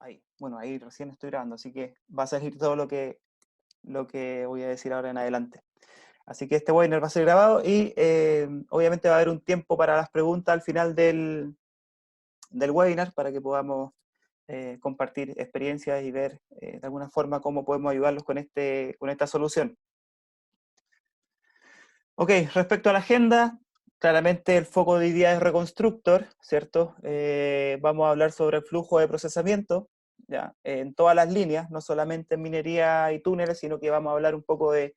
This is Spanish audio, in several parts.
Ahí. Bueno, ahí recién estoy grabando, así que va a salir todo lo que voy a decir ahora en adelante. Así que este webinar va a ser grabado y obviamente va a haber un tiempo para las preguntas al final del webinar para que podamos compartir experiencias y ver de alguna forma cómo podemos ayudarlos con esta solución. Ok, respecto a la agenda, claramente el foco de hoy día es Reconstructor, ¿cierto? Vamos a hablar sobre el flujo de procesamiento, ¿ya? En todas las líneas, no solamente en minería y túneles, sino que vamos a hablar un poco de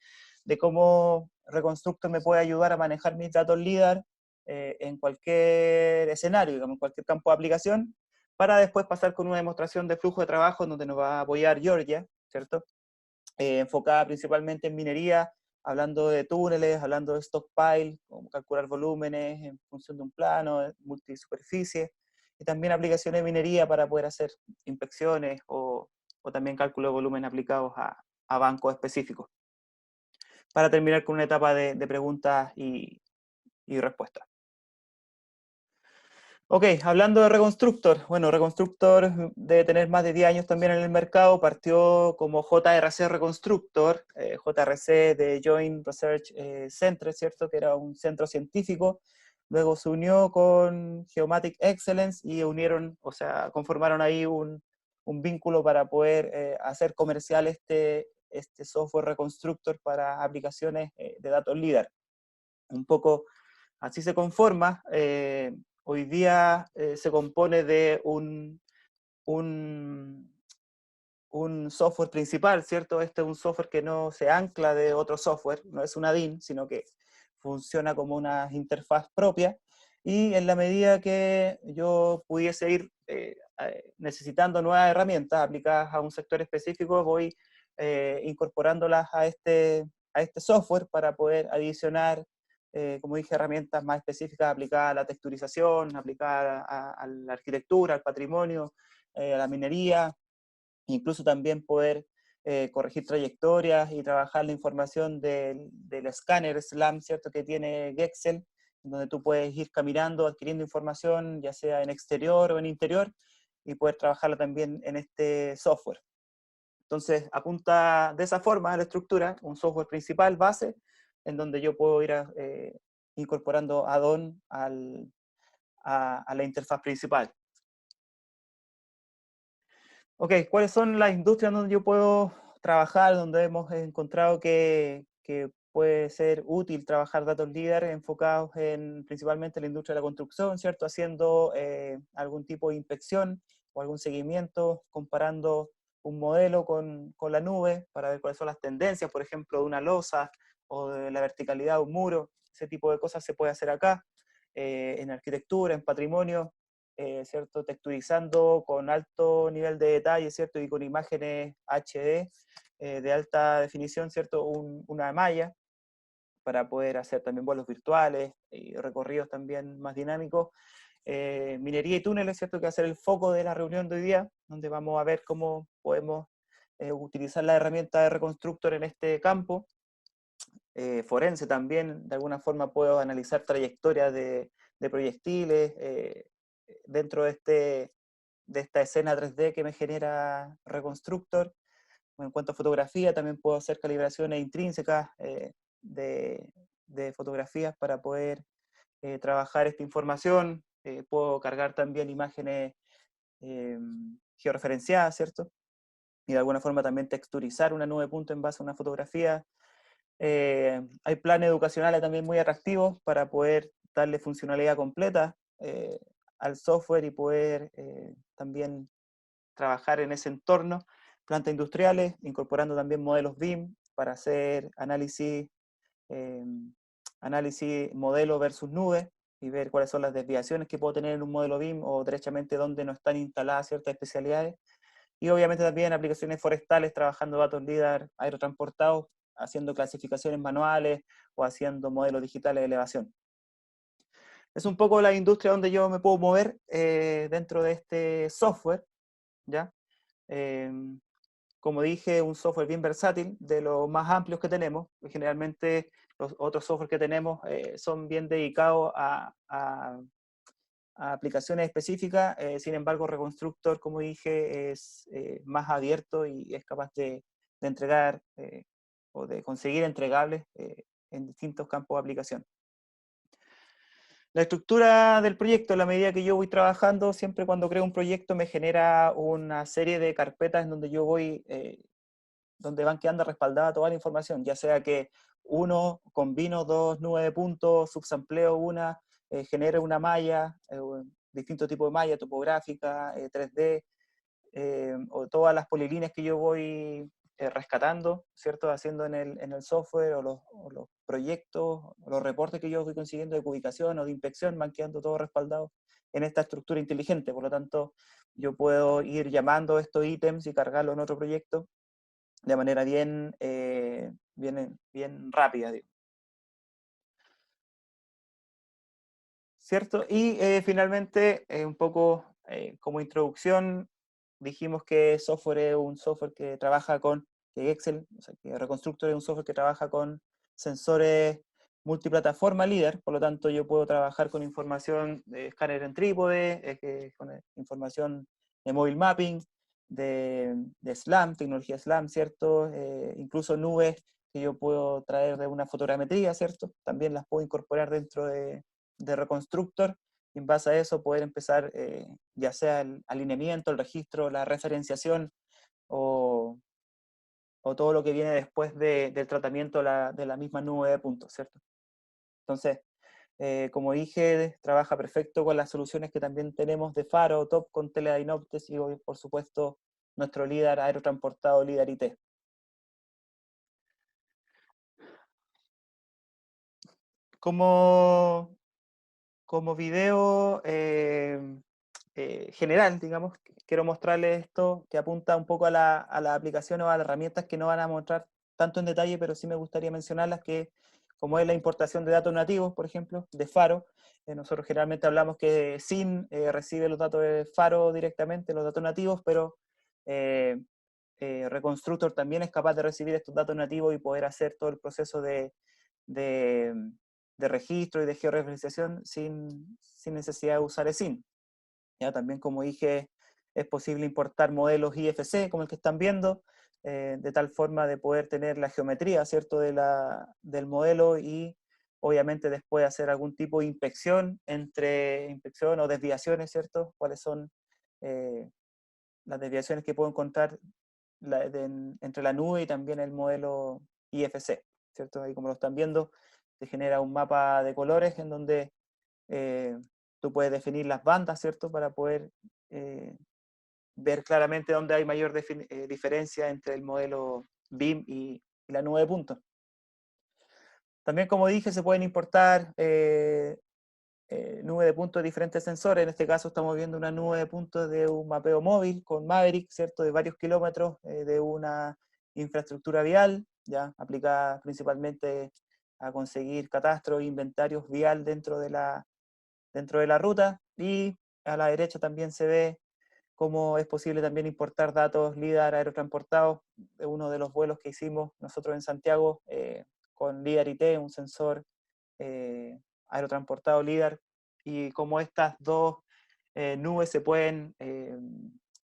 cómo Reconstructor me puede ayudar a manejar mis datos LIDAR en cualquier escenario, digamos, en cualquier campo de aplicación, para después pasar con una demostración de flujo de trabajo donde nos va a apoyar Georgia, ¿cierto? Enfocada principalmente en minería, hablando de túneles, hablando de stockpile, cómo calcular volúmenes en función de un plano, multisuperficie, y también aplicaciones de minería para poder hacer inspecciones o también cálculo de volumen aplicados a bancos específicos. Para terminar con una etapa de preguntas y respuestas. Ok, hablando de Reconstructor, bueno, Reconstructor debe tener más de 10 años también en el mercado, partió como JRC Reconstructor, JRC de Joint Research Center, ¿cierto? Que era un centro científico, luego se unió con Geomatic Excellence y unieron, o sea, conformaron ahí un vínculo para poder hacer comercial este software Reconstructor para aplicaciones de datos LIDAR. Un poco así se conforma. Hoy día se compone de un, un software principal, ¿cierto? Este es un software que no se ancla de otro software, no es una DIN, sino que funciona como una interfaz propia. Y en la medida que yo pudiese ir necesitando nuevas herramientas aplicadas a un sector específico, voy incorporándolas a este software para poder adicionar, como dije, herramientas más específicas aplicadas a la texturización, aplicadas a la arquitectura, al patrimonio, a la minería, incluso también poder corregir trayectorias y trabajar la información del escáner SLAM, ¿cierto? Que tiene Gexel, donde tú puedes ir caminando, adquiriendo información, ya sea en exterior o en interior, y poder trabajarla también en este software. Entonces, apunta de esa forma a la estructura, un software principal, base, en donde yo puedo ir incorporando add-on a la interfaz principal. Ok, ¿cuáles son las industrias donde yo puedo trabajar, donde hemos encontrado que puede ser útil trabajar datos LIDAR enfocados en principalmente la industria de la construcción, ¿cierto? Haciendo algún tipo de inspección o algún seguimiento, comparando un modelo con la nube para ver cuáles son las tendencias, por ejemplo, de una losa o de la verticalidad de un muro. Ese tipo de cosas se puede hacer acá, en arquitectura, en patrimonio, ¿cierto? Texturizando con alto nivel de detalle, ¿cierto? Y con imágenes HD de alta definición, ¿cierto? Una malla para poder hacer también vuelos virtuales y recorridos también más dinámicos. Minería y túneles, ¿cierto? Que va a ser el foco de la reunión de hoy día, donde vamos a ver cómo podemos utilizar la herramienta de Reconstructor en este campo. Forense también, de alguna forma puedo analizar trayectorias de proyectiles dentro de esta escena 3D que me genera Reconstructor. En cuanto a fotografía, también puedo hacer calibraciones intrínsecas de fotografías para poder trabajar esta información. Puedo cargar también imágenes eh, georreferenciadas, ¿cierto? Y de alguna forma también texturizar una nube de punto en base a una fotografía. Hay planes educacionales también muy atractivos para poder darle funcionalidad completa al software y poder también trabajar en ese entorno. Plantas industriales, incorporando también modelos BIM para hacer eh, análisis modelo versus nube y ver cuáles son las desviaciones que puedo tener en un modelo BIM o derechamente dónde no están instaladas ciertas especialidades. Y obviamente también aplicaciones forestales, trabajando datos LIDAR aerotransportados, haciendo clasificaciones manuales o haciendo modelos digitales de elevación. Es un poco la industria donde yo me puedo mover dentro de este software, ¿ya? Eh, como dije, un software bien versátil, de los más amplios que tenemos. Generalmente los otros software que tenemos son bien dedicados a aplicaciones específicas. Sin embargo, Reconstructor, como dije, es más abierto y es capaz de entregar o de conseguir entregables en distintos campos de aplicación. La estructura del proyecto, en la medida que yo voy trabajando, siempre cuando creo un proyecto me genera una serie de carpetas en donde yo voy, donde van quedando respaldada toda la información, ya sea que uno combino dos nubes de puntos, subsampleo una, genere una malla, distintos tipos de malla, topográfica, 3D, o todas las polilíneas que yo voy rescatando, ¿cierto? Haciendo en el software, o los proyectos, o los reportes que yo voy consiguiendo de ubicación o de inspección, van quedando todos respaldados en esta estructura inteligente. Por lo tanto, yo puedo ir llamando estos ítems y cargarlo en otro proyecto de manera bien rápida, digo. ¿Cierto? Y finalmente, un poco como introducción, dijimos que software es un software que trabaja que Excel, o sea, que Reconstructor es un software que trabaja con sensores multiplataforma LIDAR, por lo tanto yo puedo trabajar con información de escáner en trípode, con información de mobile mapping, de SLAM, tecnología SLAM, ¿cierto? Incluso nubes que yo puedo traer de una fotogrametría, ¿cierto? También las puedo incorporar dentro de Reconstructor, y en base a eso poder empezar ya sea el alineamiento, el registro, la referenciación o, o todo lo que viene después del tratamiento de la misma nube de puntos, ¿cierto? Entonces, como dije, trabaja perfecto con las soluciones que también tenemos de Faro, Top con Teledynoptes y por supuesto nuestro LIDAR aerotransportado LIDAR IT. Como, como video general, digamos, quiero mostrarles esto que apunta un poco a la aplicación o a las herramientas que no van a mostrar tanto en detalle, pero sí me gustaría mencionarlas, que como es la importación de datos nativos, por ejemplo, de Faro. Nosotros generalmente hablamos que SIN recibe los datos de Faro directamente, los datos nativos, pero eh, Reconstructor también es capaz de recibir estos datos nativos y poder hacer todo el proceso de, de registro y de georreferenciación sin necesidad de usar SIN. ¿Ya? También, como dije, es posible importar modelos IFC, como el que están viendo, de tal forma de poder tener la geometría, ¿cierto?, del modelo, y obviamente después hacer algún tipo de inspección o desviaciones, ¿cierto? ¿Cuáles son eh, las desviaciones que puedo encontrar entre la nube y también el modelo IFC, ¿cierto? Ahí, como lo están viendo, se genera un mapa de colores en donde eh, tú puedes definir las bandas, ¿cierto? Para poder eh, ver claramente dónde hay mayor diferencia entre el modelo BIM y la nube de puntos. También, como dije, se pueden importar nube de puntos de diferentes sensores. En este caso estamos viendo una nube de puntos de un mapeo móvil con Maverick, ¿cierto? De varios kilómetros de una infraestructura vial, ya aplicada principalmente a conseguir catastros e inventarios vial dentro de la ruta. Y a la derecha también se ve cómo es posible también importar datos LIDAR aerotransportados de uno de los vuelos que hicimos nosotros en Santiago con LIDAR IT, un sensor aerotransportado LIDAR, y cómo estas dos nubes se pueden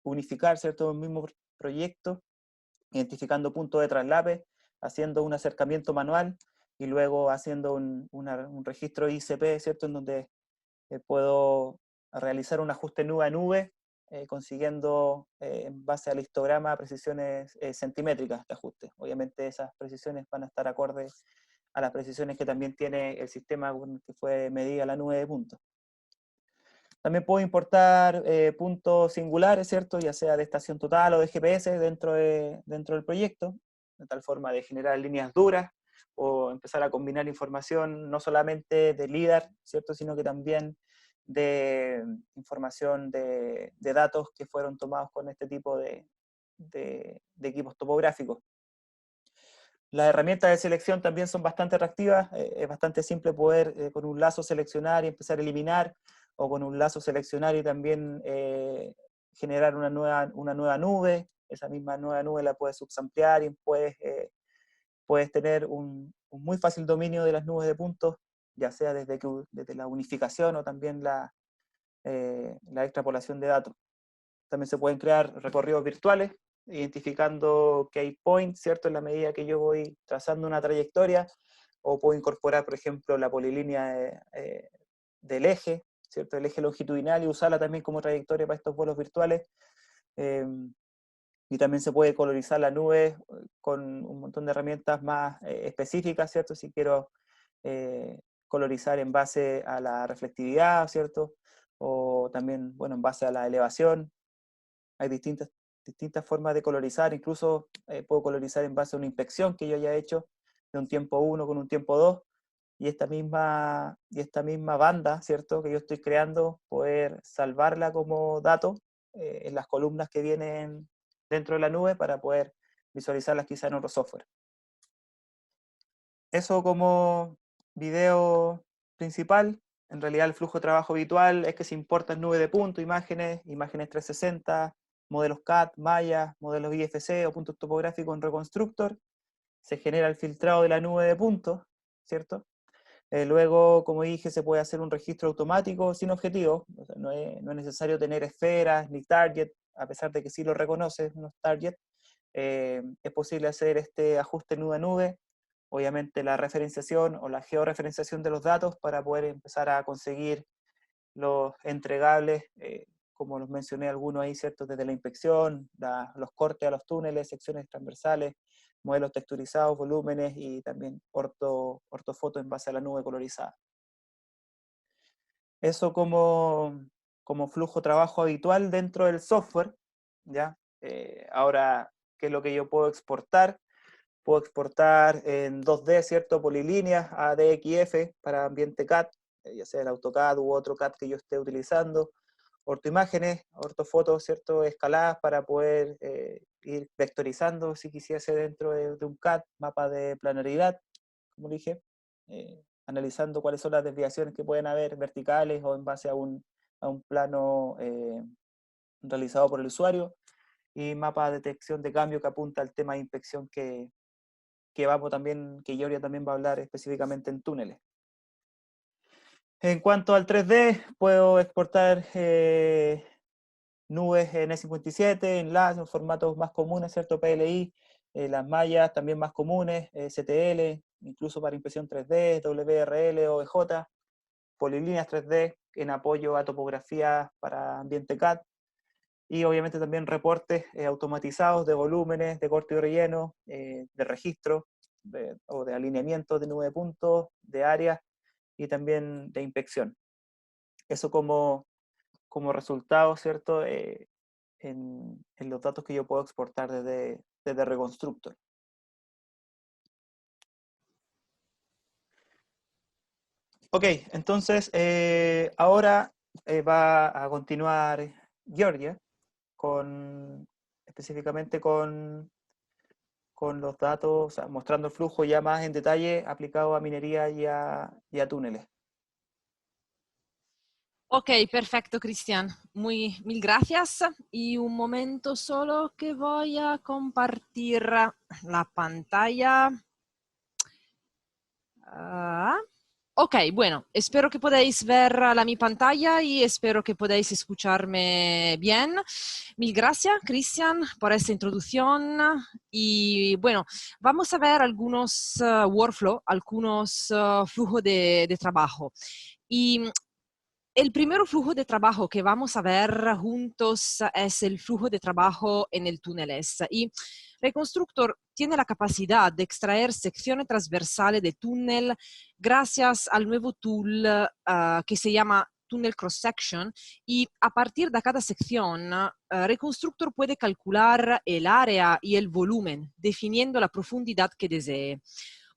unificar, ¿cierto?, en un mismo proyecto, identificando puntos de traslape, haciendo un acercamiento manual y luego haciendo un registro ICP, ¿cierto?, en donde puedo realizar un ajuste nube a nube, consiguiendo en base al histograma precisiones centimétricas de ajuste. Obviamente esas precisiones van a estar acordes a las precisiones que también tiene el sistema que fue medida la nube de puntos. También puedo importar puntos singulares, ¿cierto? Ya sea de estación total o de GPS dentro del proyecto, de tal forma de generar líneas duras o empezar a combinar información no solamente de LIDAR, ¿cierto? Sino que también de información de datos que fueron tomados con este tipo de equipos topográficos. Las herramientas de selección también son bastante atractivas, es bastante simple poder con un lazo seleccionar y empezar a eliminar, o con un lazo seleccionar y también generar una nueva nube. Esa misma nueva nube la puedes subsamplear y puedes tener un muy fácil dominio de las nubes de puntos, ya sea desde la unificación o también la extrapolación de datos. También se pueden crear recorridos virtuales, identificando key points, ¿cierto? En la medida que yo voy trazando una trayectoria, o puedo incorporar, por ejemplo, la polilínea del eje, ¿cierto? El eje longitudinal, y usarla también como trayectoria para estos vuelos virtuales. Y también se puede colorizar la nube con un montón de herramientas más específicas, ¿cierto? Si quiero colorizar en base a la reflectividad, ¿cierto? O también, bueno, en base a la elevación. Hay distintas formas de colorizar, incluso puedo colorizar en base a una inspección que yo haya hecho de un tiempo 1 con un tiempo 2, y esta misma banda, ¿cierto?, que yo estoy creando, poder salvarla como dato en las columnas que vienen dentro de la nube para poder visualizarlas quizá en otro software. Eso como video principal. En realidad el flujo de trabajo habitual es que se importan nube de puntos, imágenes 360, modelos CAD, Maya, modelos IFC o puntos topográficos en Reconstructor. Se genera el filtrado de la nube de puntos, ¿cierto? Luego, como dije, se puede hacer un registro automático sin objetivo. O sea, no es necesario tener esferas ni target, a pesar de que sí lo reconoce los target. Es posible hacer este ajuste nube a nube, obviamente la referenciación o la georreferenciación de los datos para poder empezar a conseguir los entregables, como los mencioné algunos ahí, ¿cierto? Desde la inspección, los cortes a los túneles, secciones transversales, modelos texturizados, volúmenes y también ortofoto en base a la nube colorizada. Eso como flujo de trabajo habitual dentro del software, ¿ya? Ahora, ¿qué es lo que yo puedo exportar? Puedo exportar en 2D, ¿cierto? Polilíneas a DXF para ambiente CAD, ya sea el AutoCAD u otro CAD que yo esté utilizando. Ortoimágenes, ortofotos, ¿cierto? Escaladas para poder ir vectorizando, si quisiese, dentro de un CAD, mapa de planaridad, como dije, analizando cuáles son las desviaciones que pueden haber verticales o en base a un plano realizado por el usuario, y mapa de detección de cambio que apunta al tema de inspección que Georgia también va a hablar específicamente en túneles. En cuanto al 3D, puedo exportar nubes en E57, en LAS, en formatos más comunes, ¿cierto? PLI, las mallas también más comunes, CTL, incluso para impresión 3D, WRL, OBJ, polilíneas 3D en apoyo a topografía para ambiente CAD, y obviamente también reportes automatizados de volúmenes, de corte y relleno, de registro, o de alineamiento de nube de puntos, de áreas y también de inspección. Eso como resultado, ¿cierto? En los datos que yo puedo exportar desde Reconstructor. Ok, entonces ahora va a continuar Georgia específicamente con los datos, o sea, mostrando el flujo ya más en detalle aplicado a minería y a túneles. Ok, perfecto, Cristian. Mil gracias. Y un momento solo que voy a compartir la pantalla. Ok, bueno, espero que podáis ver mi pantalla y espero que podáis escucharme bien. Mil gracias, Cristian, por esta introducción. Y bueno, vamos a ver algunos workflow, algunos flujos de trabajo. Y el primer flujo de trabajo que vamos a ver juntos es el flujo de trabajo en el túneles. Y Reconstructor tiene la capacidad de extraer secciones transversales de túnel gracias al nuevo tool que se llama Tunnel Cross Section, y a partir de cada sección, Reconstructor puede calcular el área y el volumen, definiendo la profundidad que desee.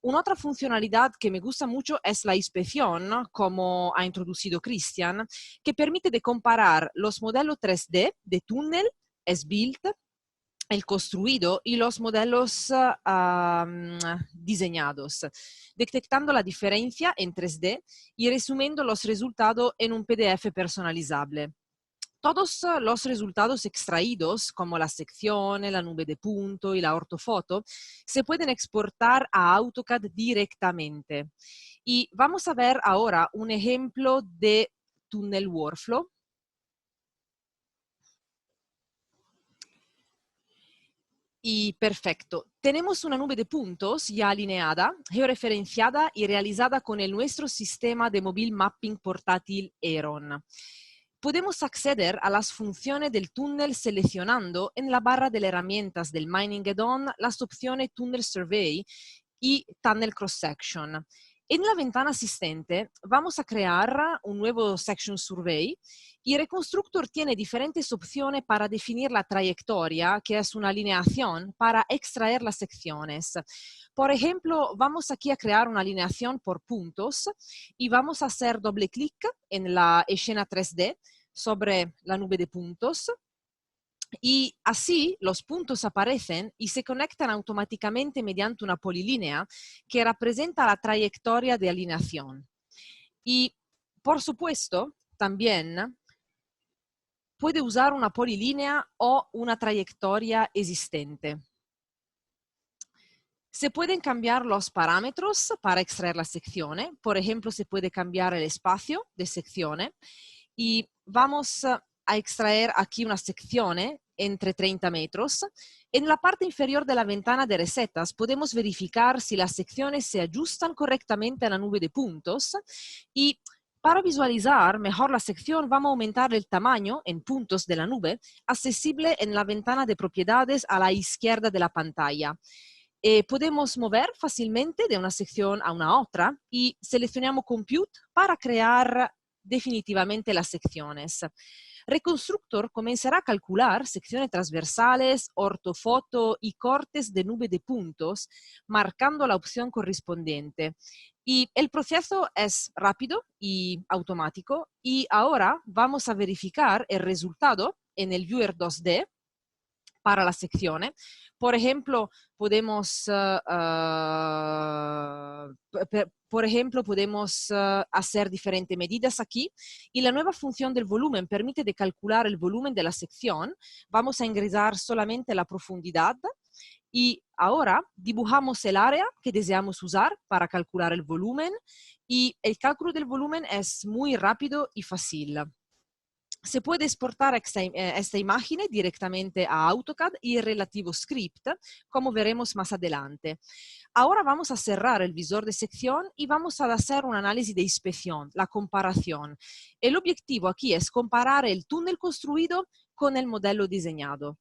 Una otra funcionalidad que me gusta mucho es la inspección, ¿no?, como ha introducido Cristian, que permite de comparar los modelos 3D de túnel, S-Built, el construido y los modelos diseñados, detectando la diferencia en 3D y resumiendo los resultados en un PDF personalizable. Todos los resultados extraídos, como la sección, la nube de punto y la ortofoto, se pueden exportar a AutoCAD directamente. Y vamos a ver ahora un ejemplo de Tunnel Workflow. Y perfecto. Tenemos una nube de puntos ya alineada, georreferenciada y realizada con nuestro sistema de mobile mapping portátil Heron. Podemos acceder a las funciones del túnel seleccionando en la barra de herramientas del Mining Add-on las opciones Tunnel Survey y Tunnel Cross Section. En la ventana asistente vamos a crear un nuevo Section Survey y Reconstructor tiene diferentes opciones para definir la trayectoria, que es una alineación para extraer las secciones. Por ejemplo, vamos aquí a crear una alineación por puntos y vamos a hacer doble clic en la escena 3D sobre la nube de puntos. Y así los puntos aparecen y se conectan automáticamente mediante una polilínea que representa la trayectoria de alineación. Y, por supuesto, también puede usar una polilínea o una trayectoria existente. Se pueden cambiar los parámetros para extraer la sección. Por ejemplo, se puede cambiar el espacio de sección y vamos a extraer aquí una sección entre 30 metros. En la parte inferior de la ventana de recetas podemos verificar si las secciones se ajustan correctamente a la nube de puntos y para visualizar mejor la sección vamos a aumentar el tamaño en puntos de la nube accesible en la ventana de propiedades a la izquierda de la pantalla. Podemos mover fácilmente de una sección a una otra y seleccionamos Compute para crear definitivamente las secciones. Reconstructor comenzará a calcular secciones transversales, ortofoto y cortes de nube de puntos, marcando la opción correspondiente. Y el proceso es rápido y automático. Y ahora vamos a verificar el resultado en el Viewer 2D para la sección. Por ejemplo, podemos hacer diferentes medidas aquí y la nueva función del volumen permite de calcular el volumen de la sección. Vamos a ingresar solamente la profundidad y ahora dibujamos el área que deseamos usar para calcular el volumen y el cálculo del volumen es muy rápido y fácil. Se puede exportar esta imagen directamente a AutoCAD y el relativo script, como veremos más adelante. Ahora vamos a cerrar el visor de sección y vamos a hacer un análisis de inspección, la comparación. El objetivo aquí es comparar el túnel construido con el modelo diseñado.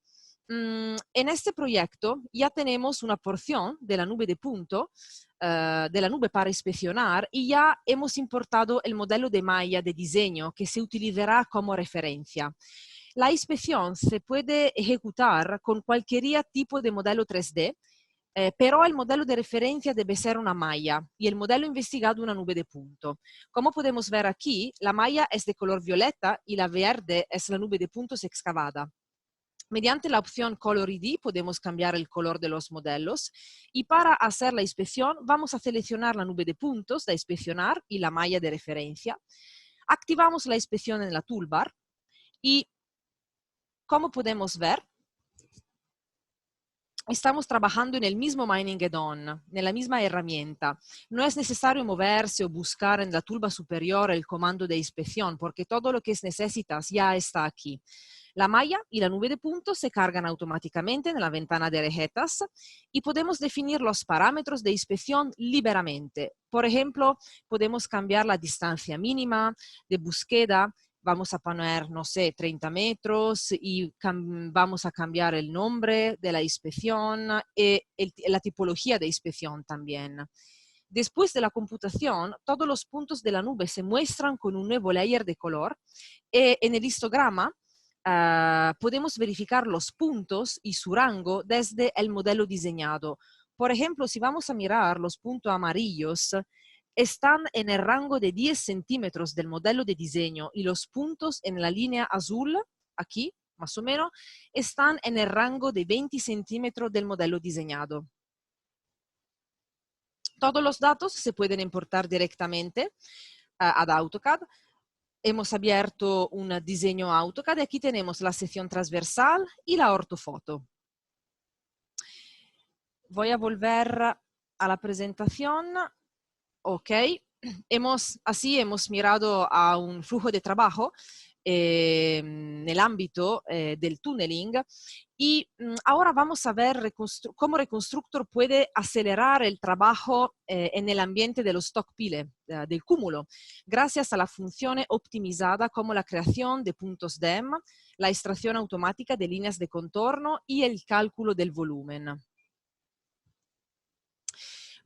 En este proyecto ya tenemos una porción de la nube de punto, de la nube para inspeccionar y ya hemos importado el modelo de malla de diseño que se utilizará como referencia. La inspección se puede ejecutar con cualquier tipo de modelo 3D, pero el modelo de referencia debe ser una malla y el modelo investigado una nube de punto. Como podemos ver aquí, la malla es de color violeta y la verde es la nube de puntos excavada. Mediante la opción Color ID podemos cambiar el color de los modelos y para hacer la inspección vamos a seleccionar la nube de puntos de inspeccionar y la malla de referencia. Activamos la inspección en la toolbar y como podemos ver, estamos trabajando en el mismo Mining Add-on, en la misma herramienta. No es necesario moverse o buscar en la toolbar superior el comando de inspección porque todo lo que necesitas ya está aquí. La malla y la nube de puntos se cargan automáticamente en la ventana de recetas y podemos definir los parámetros de inspección liberamente. Por ejemplo, podemos cambiar la distancia mínima de búsqueda. Vamos a poner, no sé, 30 metros y vamos a cambiar el nombre de la inspección y la tipología de inspección también. Después de la computación, todos los puntos de la nube se muestran con un nuevo layer de color y en el histograma podemos verificar los puntos y su rango desde el modelo diseñado. Por ejemplo, si vamos a mirar los puntos amarillos, están en el rango de 10 centímetros del modelo de diseño y los puntos en la línea azul, aquí más o menos, están en el rango de 20 centímetros del modelo diseñado. Todos los datos se pueden importar directamente ad AutoCAD. Hemos abierto un diseño AutoCAD y aquí tenemos la sección transversal y la ortofoto. Voy a volver a la presentación. Ok, así hemos mirado a un flujo de trabajo en el ámbito del tunneling. Y ahora vamos a ver cómo Reconstructor puede acelerar el trabajo en el ambiente de los stockpile, del cúmulo, gracias a la función optimizada como la creación de puntos DEM, la extracción automática de líneas de contorno y el cálculo del volumen.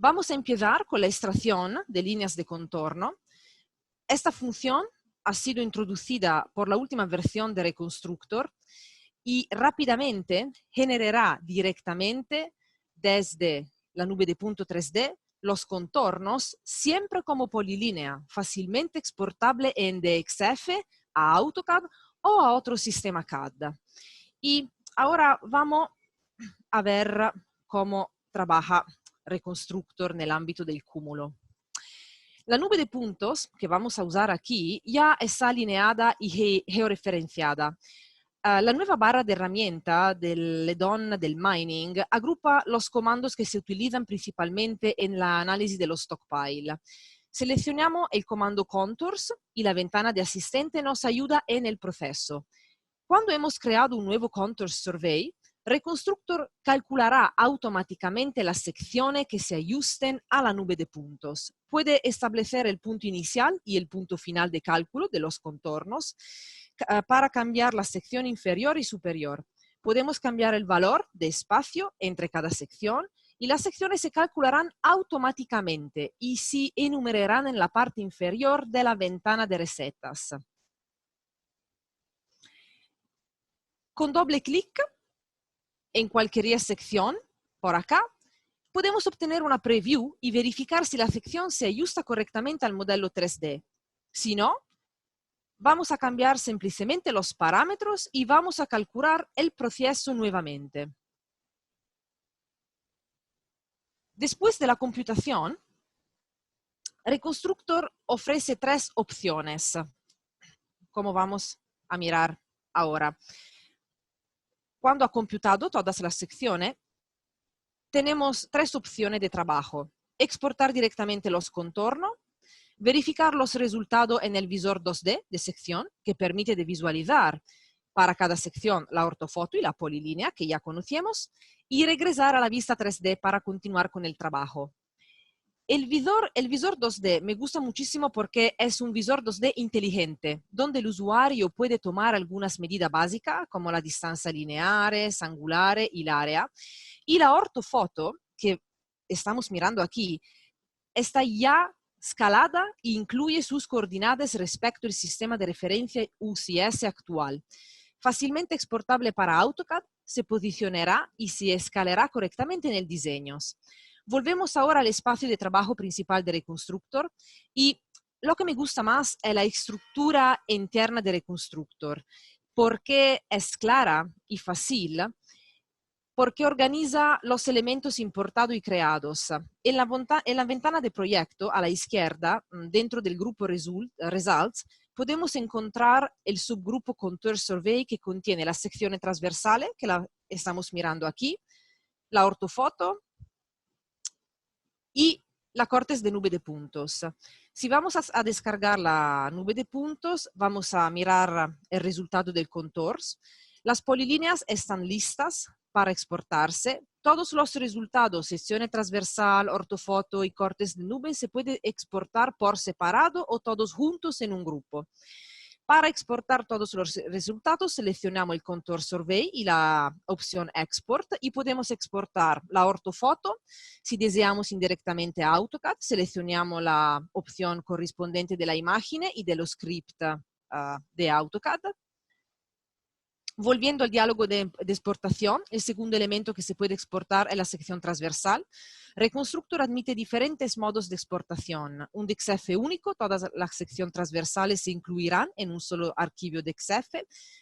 Vamos a empezar con la extracción de líneas de contorno. Esta función ha sido introducida por la última versión de Reconstructor y rápidamente generará directamente desde la nube de punto 3D los contornos siempre como polilínea, fácilmente exportable en DXF, a AutoCAD o a otro sistema CAD. Y ahora vamos a ver cómo trabaja Reconstructor en el ámbito del cúmulo. La nube de puntos que vamos a usar aquí ya está alineada y georreferenciada. La nueva barra de herramienta del add-on del mining agrupa los comandos que se utilizan principalmente en la análisis de los stockpile. Seleccionamos el comando Contours y la ventana de asistente nos ayuda en el proceso. Cuando hemos creado un nuevo Contours Survey, Reconstructor calculará automáticamente las secciones que se ajusten a la nube de puntos. Puede establecer el punto inicial y el punto final de cálculo de los contornos para cambiar la sección inferior y superior. Podemos cambiar el valor de espacio entre cada sección y las secciones se calcularán automáticamente y se enumerarán en la parte inferior de la ventana de recetas. Con doble clic en cualquier sección, por acá, podemos obtener una preview y verificar si la sección se ajusta correctamente al modelo 3D. Si no, vamos a cambiar simplemente los parámetros y vamos a calcular el proceso nuevamente. Después de la computación, Reconstructor ofrece 3 opciones, como vamos a mirar ahora. Cuando ha computado todas las secciones, tenemos 3 opciones de trabajo. Exportar directamente los contornos, verificar los resultados en el visor 2D de sección, que permite de visualizar para cada sección la ortofoto y la polilínea que ya conocemos, y regresar a la vista 3D para continuar con el trabajo. El visor 2D me gusta muchísimo porque es un visor 2D inteligente, donde el usuario puede tomar algunas medidas básicas, como la distancia lineares, angulares y el área. Y la ortofoto, que estamos mirando aquí, está ya escalada e incluye sus coordenadas respecto al sistema de referencia UCS actual. Fácilmente exportable para AutoCAD, se posicionará y se escalará correctamente en el diseño. Volvemos ahora al espacio de trabajo principal de Reconstructor y lo que me gusta más es la estructura interna de Reconstructor, porque es clara y fácil, porque organiza los elementos importados y creados. En la ventana de proyecto, a la izquierda, dentro del grupo Results, podemos encontrar el subgrupo Contour Survey que contiene las secciones transversales, que la estamos mirando aquí, la ortofoto y la cortes de nube de puntos. Si vamos a descargar la nube de puntos, vamos a mirar el resultado del Contours. Las polilíneas están listas para exportarse. Todos los resultados, sección transversal, ortofoto y cortes de nube, se puede exportar por separado o todos juntos en un grupo. Para exportar todos los resultados, seleccionamos el Contour Survey y la opción Export y podemos exportar la ortofoto. Si deseamos indirectamente AutoCAD, seleccionamos la opción correspondiente de la imagen y de los scripts de AutoCAD. Volviendo al diálogo de exportación, el segundo elemento que se puede exportar es la sección transversal. Reconstructor admite diferentes modos de exportación. Un DXF único, todas las secciones transversales se incluirán en un solo archivo DXF.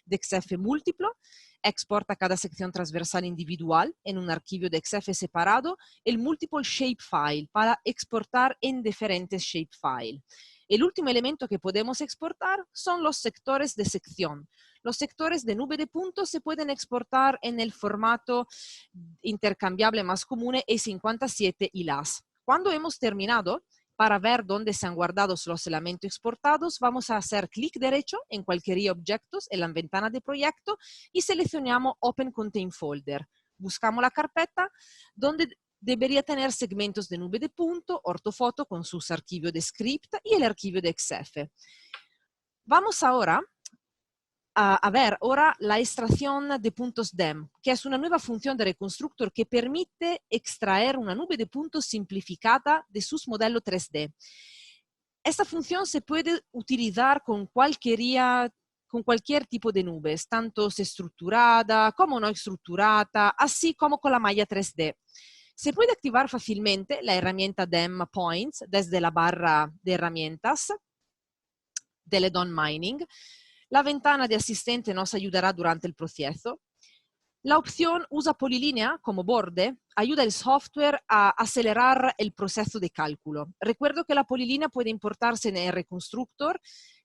DXF múltiplo, exporta cada sección transversal individual en un archivo DXF separado. El multiple shapefile para exportar en diferentes shapefile. El último elemento que podemos exportar son los sectores de sección. Los sectores de nube de puntos se pueden exportar en el formato intercambiable más común E57 y LAS. Cuando hemos terminado, para ver dónde se han guardado los elementos exportados, vamos a hacer clic derecho en cualquier objetos en la ventana de proyecto y seleccionamos Open Contain Folder. Buscamos la carpeta donde debería tener segmentos de nube de punto, ortofoto con sus archivos de script y el archivo de XF. Vamos ahora a ver ahora la extracción de puntos DEM, que es una nueva función de Reconstructor que permite extraer una nube de puntos simplificada de sus modelos 3D. Esta función se puede utilizar con cualquier tipo de nubes, tanto estructurada como no estructurada, así como con la malla 3D. Se puede activar fácilmente la herramienta DEM Points desde la barra de herramientas del add-on Mining. La ventana de asistente nos ayudará durante el proceso. La opción usa polilínea como borde ayuda al software a acelerar el proceso de cálculo. Recuerdo que la polilínea puede importarse en el Reconstructor,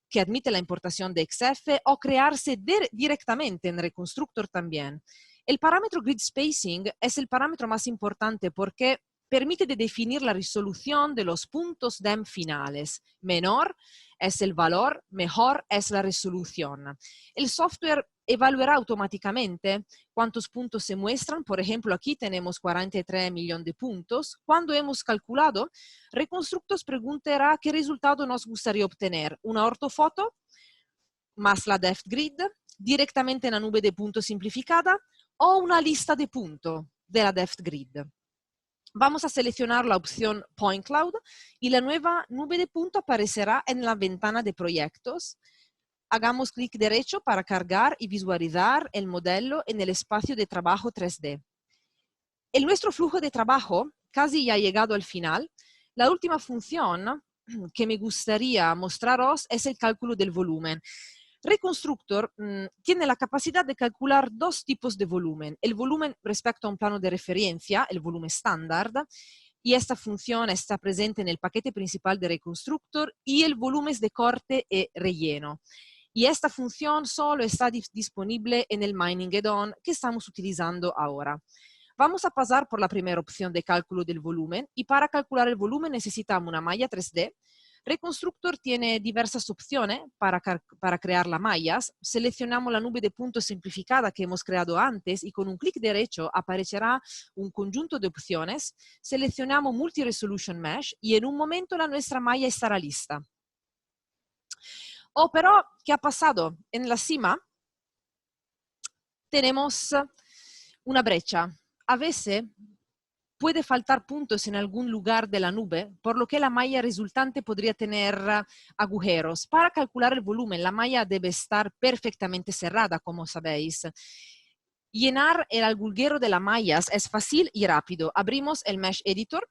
que admite la importación de XF, o crearse directamente en Reconstructor también. El parámetro Grid Spacing es el parámetro más importante porque permite de definir la resolución de los puntos DEM finales. Menor es el valor, mejor es la resolución. El software evaluará automáticamente cuántos puntos se muestran. Por ejemplo, aquí tenemos 43 millones de puntos. Cuando hemos calculado, Reconstructor preguntará qué resultado nos gustaría obtener. Una ortofoto más la depth grid, directamente en la nube de puntos simplificada, o una lista de puntos de la depth grid. Vamos a seleccionar la opción Point Cloud y la nueva nube de punto aparecerá en la ventana de proyectos. Hagamos clic derecho para cargar y visualizar el modelo en el espacio de trabajo 3D. En nuestro flujo de trabajo casi ya ha llegado al final. La última función que me gustaría mostraros es el cálculo del volumen. Reconstructor tiene la capacidad de calcular dos tipos de volumen. El volumen respecto a un plano de referencia, el volumen estándar, y esta función está presente en el paquete principal de Reconstructor, y el volumen de corte y relleno. Y esta función solo está disponible en el Mining Add-on que estamos utilizando ahora. Vamos a pasar por la primera opción de cálculo del volumen, y para calcular el volumen necesitamos una malla 3D. Reconstructor tiene diversas opciones para crear las mallas. Seleccionamos la nube de puntos simplificada que hemos creado antes y con un clic derecho aparecerá un conjunto de opciones. Seleccionamos Multi-Resolution Mesh y en un momento nuestra malla estará lista. Oh, pero, ¿qué ha pasado? En la cima tenemos una brecha. A veces puede faltar puntos en algún lugar de la nube, por lo que la malla resultante podría tener agujeros. Para calcular el volumen, la malla debe estar perfectamente cerrada, como sabéis. Llenar el agujero de las mallas es fácil y rápido. Abrimos el Mesh Editor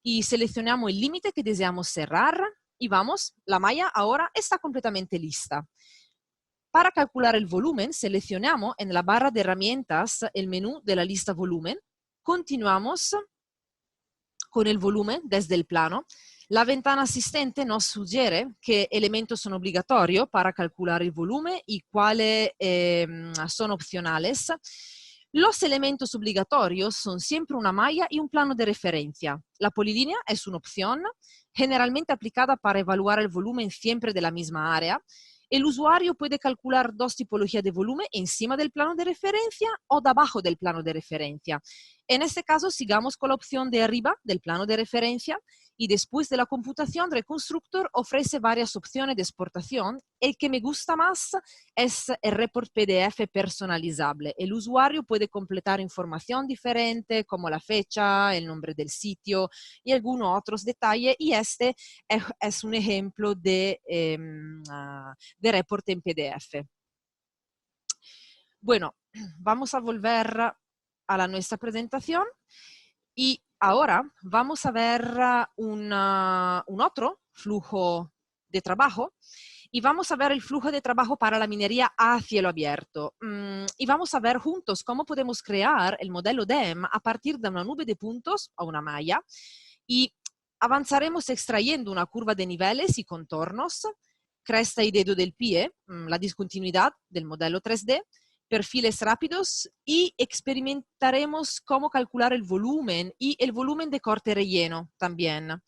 y seleccionamos el límite que deseamos cerrar y vamos, la malla ahora está completamente lista. Para calcular el volumen, seleccionamos en la barra de herramientas el menú de la lista volumen. Continuamos con el volumen desde el plano. La ventana asistente nos sugiere qué elementos son obligatorios para calcular el volumen y cuáles son opcionales. Los elementos obligatorios son siempre una malla y un plano de referencia. La polilínea es una opción, generalmente aplicada para evaluar el volumen siempre de la misma área. El usuario puede calcular dos tipologías de volumen encima del plano de referencia o debajo del plano de referencia. En este caso, sigamos con la opción de arriba del plano de referencia y después de la computación, Reconstructor ofrece varias opciones de exportación. El que me gusta más es el report PDF personalizable. El usuario puede completar información diferente como la fecha, el nombre del sitio y algunos otros detalles, y este es un ejemplo de report en PDF. Bueno, vamos a volver a nuestra presentación y ahora vamos a ver un otro flujo de trabajo y vamos a ver el flujo de trabajo para la minería a cielo abierto. Y vamos a ver juntos cómo podemos crear el modelo DEM a partir de una nube de puntos o una malla y avanzaremos extrayendo una curva de niveles y contornos, cresta y dedo del pie, la discontinuidad del modelo 3D, perfiles rápidos y experimentaremos cómo calcular el volumen y el volumen de corte relleno también.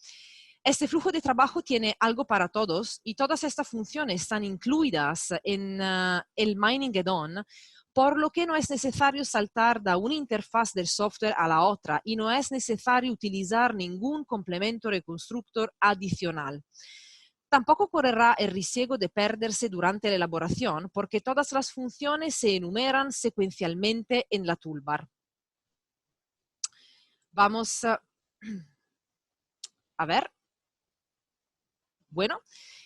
Este flujo de trabajo tiene algo para todos y todas estas funciones están incluidas en el Mining Add-on, por lo que no es necesario saltar de una interfaz del software a la otra y no es necesario utilizar ningún complemento reconstructor adicional. Tampoco correrá el riesgo de perderse durante la elaboración porque todas las funciones se enumeran secuencialmente en la toolbar. Vamos a ver. Bueno,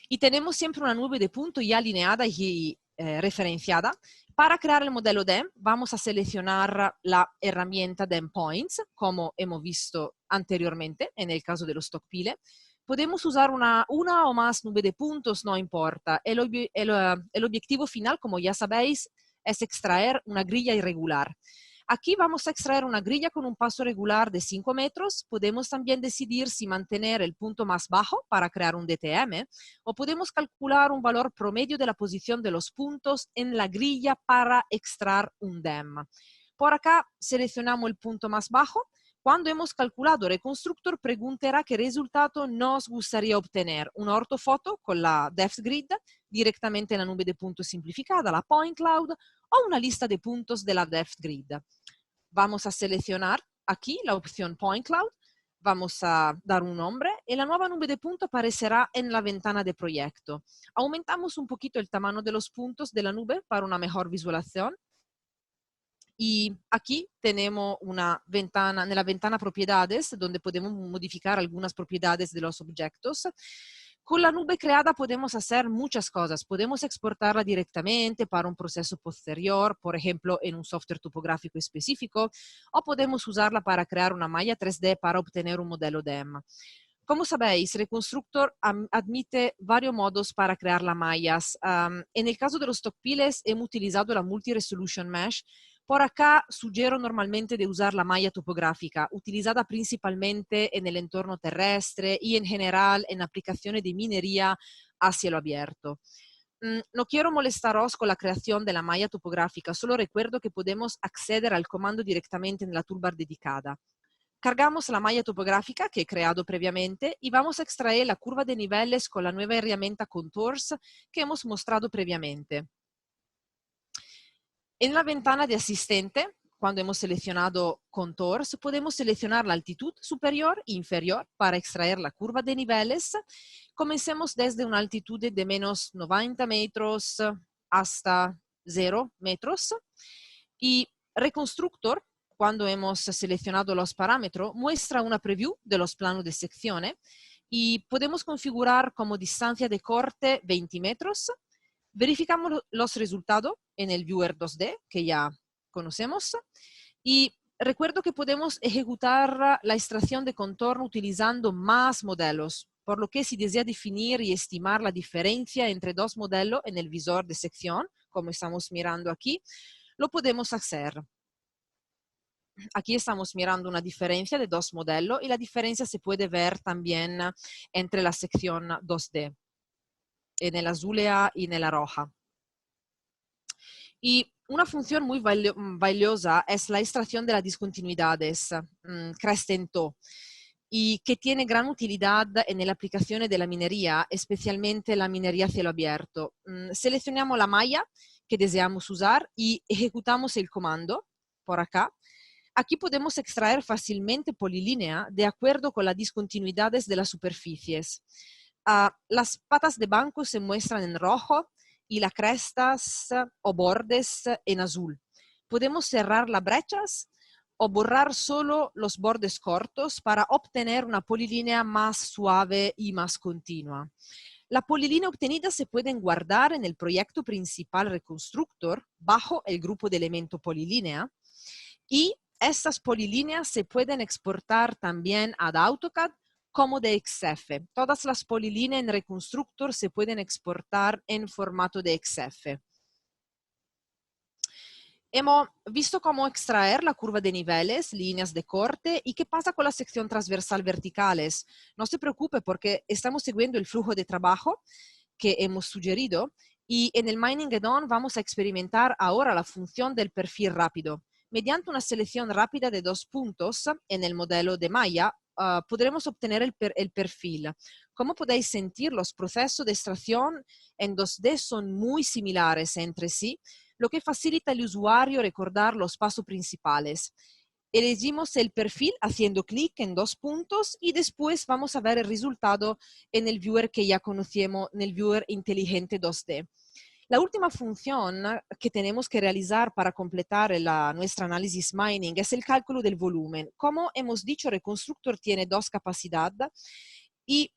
y tenemos siempre una nube de puntos ya alineada y referenciada. Para crear el modelo DEM, vamos a seleccionar la herramienta DEM Points, como hemos visto anteriormente en el caso de los stockpile. Podemos usar una o más nube de puntos, no importa. El objetivo final, como ya sabéis, es extraer una grilla irregular. Aquí vamos a extraer una grilla con un paso regular de 5 metros. Podemos también decidir si mantener el punto más bajo para crear un DTM o podemos calcular un valor promedio de la posición de los puntos en la grilla para extraer un DEM. Por acá seleccionamos el punto más bajo. Cuando hemos calculado, el reconstructor preguntará qué resultado nos gustaría obtener. Una ortofoto con la Depth Grid directamente en la nube de puntos simplificada, la Point Cloud, o una lista de puntos de la Depth Grid. Vamos a seleccionar aquí la opción Point Cloud, vamos a dar un nombre y la nueva nube de puntos aparecerá en la ventana de proyecto. Aumentamos un poquito el tamaño de los puntos de la nube para una mejor visualización. Y aquí tenemos una ventana, en la ventana propiedades, donde podemos modificar algunas propiedades de los objetos. Con la nube creada podemos hacer muchas cosas. Podemos exportarla directamente para un proceso posterior, por ejemplo, en un software topográfico específico, o podemos usarla para crear una malla 3D para obtener un modelo DEM. Como sabéis, Reconstructor admite varios modos para crear las mallas. En el caso de los stockpiles, hemos utilizado la Multi-Resolution Mesh. Por acá sugiero normalmente de usar la malla topográfica, utilizada principalmente en el entorno terrestre y en general en aplicaciones de minería a cielo abierto. No quiero molestaros con la creación de la malla topográfica, solo recuerdo que podemos acceder al comando directamente en la toolbar dedicada. Cargamos la malla topográfica que he creado previamente y vamos a extraer la curva de niveles con la nueva herramienta Contours que hemos mostrado previamente. En la ventana de asistente, cuando hemos seleccionado Contours, podemos seleccionar la altitud superior e inferior para extraer la curva de niveles. Comencemos desde una altitud de menos 90 metros hasta 0 metros. Y Reconstructor, cuando hemos seleccionado los parámetros, muestra una preview de los planos de sección y podemos configurar como distancia de corte 20 metros. Verificamos los resultados en el Viewer 2D, que ya conocemos, y recuerdo que podemos ejecutar la extracción de contorno utilizando más modelos, por lo que si desea definir y estimar la diferencia entre dos modelos en el visor de sección, como estamos mirando aquí, lo podemos hacer. Aquí estamos mirando una diferencia de dos modelos y la diferencia se puede ver también entre la sección 2D. En el azulea y en la roja. Y una función muy valiosa es la extracción de las discontinuidades, Crescent-O, y que tiene gran utilidad en la aplicación de la minería, especialmente la minería a cielo abierto. Seleccionamos la malla que deseamos usar y ejecutamos el comando por acá. Aquí podemos extraer fácilmente polilínea de acuerdo con las discontinuidades de las superficies. Las patas de banco se muestran en rojo y las crestas o bordes en azul. Podemos cerrar las brechas o borrar solo los bordes cortos para obtener una polilínea más suave y más continua. La polilínea obtenida se pueden guardar en el proyecto principal Reconstructor bajo el grupo de elemento polilínea y estas polilíneas se pueden exportar también a AutoCAD como de XF. Todas las polilíneas en Reconstructor se pueden exportar en formato de XF. Hemos visto cómo extraer la curva de niveles, líneas de corte y qué pasa con la sección transversal verticales. No se preocupe porque estamos siguiendo el flujo de trabajo que hemos sugerido y en el Mining Add-on vamos a experimentar ahora la función del perfil rápido. Mediante una selección rápida de dos puntos en el modelo de malla, podremos obtener el perfil. Como podéis sentir, los procesos de extracción en 2D son muy similares entre sí, lo que facilita al usuario recordar los pasos principales. Elegimos el perfil haciendo clic en 2 puntos y después vamos a ver el resultado en el viewer que ya conocemos, en el viewer inteligente 2D. La última función que tenemos que realizar para completar nuestra análisis mining es el cálculo del volumen. Como hemos dicho, Reconstructor tiene 2 capacidades y